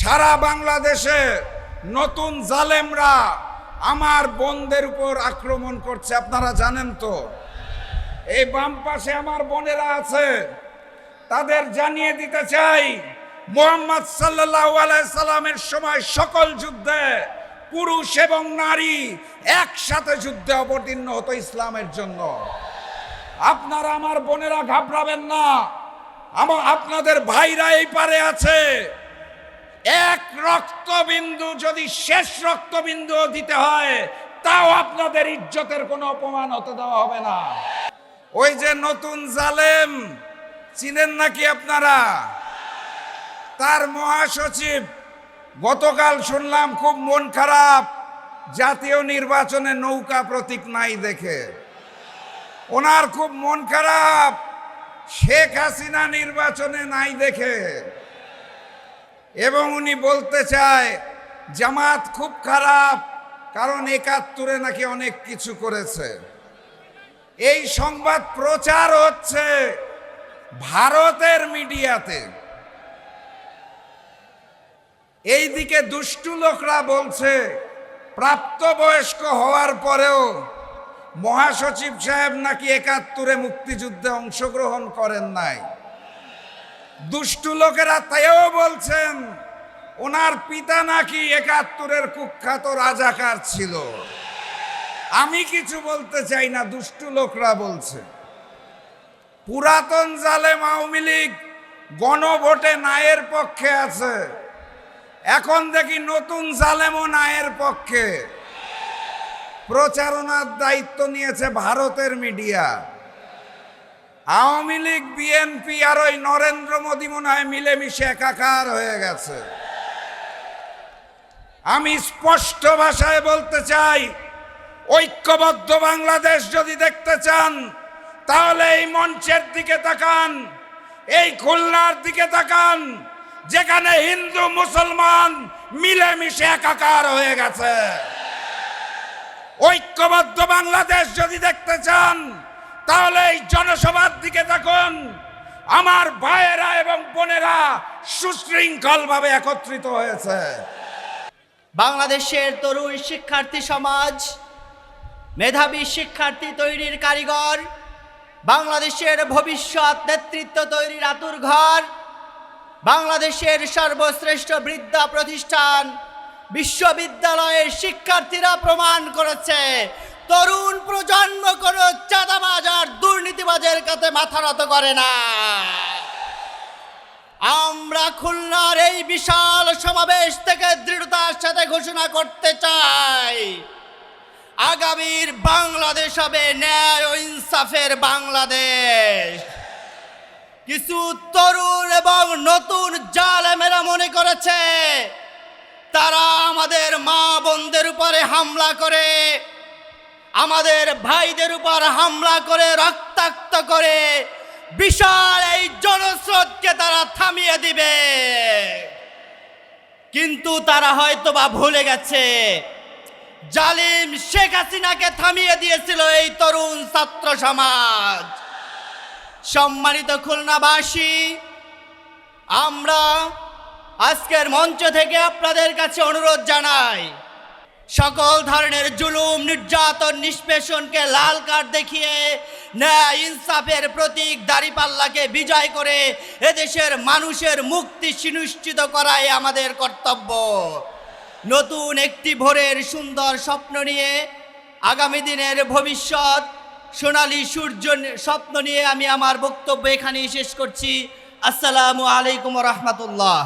সারা বাংলাদেশে নতুন জালেমরা আমার বোনদের উপর আক্রমণ করছে, আপনারা জানেন তো। এই বাম পাশে আমার বোনেরা আছে, তাদের জানিয়ে দিতে চাই, মুহাম্মদ সাল্লাল্লাহু আলাইহি সাল্লামের সময় সকল যুদ্ধে পুরুষ এবং নারী একসাথে যুদ্ধে অবতীর্ণ হতো ইসলামের জন্য। আপনারা আমার বোনেরা ঘাবড়াবেন না, আপনাদের ভাইরা এই পারে আছে। এক রক্তবিন্দু যদি শেষ রক্তবিন্দু দিতে হয়, তাও আপনাদের ইজ্জতের কোনো অপমান হতে দেওয়া হবে না। ওই যে নতুন জালেম চিনেন নাকি আপনারা? তার মহাসচিব গতকাল শুনলাম খুব মন খারাপ, জাতীয় নির্বাচনে নৌকা প্রতীক নাই দেখে। ওনার খুব মন খারাপ শেখ হাসিনা নির্বাচনে নাই দেখে, এবং উনি বলতে চায় জামাত খুব খারাপ, কারণ ৭১-এ নাকি অনেক কিছু করেছে। এই সংবাদ প্রচার হচ্ছে ভারতের মিডিয়াতে। এইদিকে দুষ্টু লোকরা বলছে প্রাপ্তবয়স্ক হওয়ার পরেও মহাসচিব সাহেব নাকি ৭১-এ মুক্তিযুদ্ধে অংশগ্রহণ করেন নাই। দুষ্টু লোকেরা তাইও বলছেন ওনার পিতা নাকি ৭১-এর কুখ্যাত রাজাকার ছিল। আমি কিছু বলতে চাই না, দুষ্টু লোকরা বলছে। পুরাতন জালেম আওয়ামী লীগ গণভোটে নায়ের পক্ষে আছে, এখন দেখি নতুন জালেমও নায়ের পক্ষে। প্রচারণার দায়িত্ব নিয়েছে ভারতের মিডিয়া। আওয়ামী লীগ, বিএনপি আর ওই নরেন্দ্র মোদী মনে হয় মিলেমিশে একাকার হয়ে গেছে। আমি স্পষ্ট ভাষায় বলতে চাই, ঐক্যবদ্ধ বাংলাদেশ যদি দেখতে চান তাহলে এই মঞ্চের দিকে তাকান, এই খুলনার দিকে তাকান, যেখানে হিন্দু মুসলমান মিলেমিশে একাকার হয়ে গেছে। ঐক্যবদ্ধ বাংলাদেশ যদি দেখতে চান তাহলে এই জনসভার দিকে দেখুন, আমার ভাইয়েরা এবং বোনেরা সুশৃঙ্খলভাবে একত্রিত হয়েছে। বাংলাদেশের তরুণ শিক্ষার্থী সমাজ মেধাবী শিক্ষার্থী তৈরির কারিগর, বাংলাদেশের ভবিষ্যৎ নেতৃত্ব তৈরির আতুরঘর, বাংলাদেশের সর্বশ্রেষ্ঠ বিদ্যা প্রতিষ্ঠান বিশ্ববিদ্যালয়ের শিক্ষার্থীরা প্রমাণ করেছে তরুণ প্রজন্ম কোনো চাঁদাবাজ আর দুর্নীতিবাজের কাছে মাথা নত করে না। আমরা খুলনার এই বিশাল সমাবেশ থেকে দৃঢ়তার সাথে ঘোষণা করতে চাই, আগামীর বাংলাদেশ হবে ন্যায় ও ইনসাফের বাংলাদেশ। কিছু তরুণ এবং নতুন জালেমেরা মনে করেছে তারা আমাদের মা বোনদের উপরে হামলা করে, আমাদের ভাইদের উপর হামলা করে, রক্তাক্ত করে বিশাল এই জনস্রোতকে তারা থামিয়ে দিবে। কিন্তু তারা হয়তোবা ভুলে গেছে জালিম শেখ হাসিনাকে থামিয়ে দিয়েছিল এই তরুণ ছাত্র সমাজ। সম্মানিত খুলনাবাসী, আমরা আজকের মঞ্চ থেকে আপনাদের কাছে অনুরোধ জানাই, সকল ধরনের জুলুম, নির্যাতন, নিষ্পেষণকে লাল কার্ড দেখিয়ে ন্যায় ইনসাফের প্রতীক দাঁড়িপাল্লাকে বিজয় করে এদেশের মানুষের মুক্তি সুনিশ্চিত করাই আমাদের কর্তব্য। নতুন একটি ভোরের সুন্দর স্বপ্ন নিয়ে, আগামী দিনের ভবিষ্যৎ সোনালী সূর্য স্বপ্ন নিয়ে আমি আমার বক্তব্য এখানেই শেষ করছি। আসসালামু আলাইকুম ওয়া রাহমাতুল্লাহ।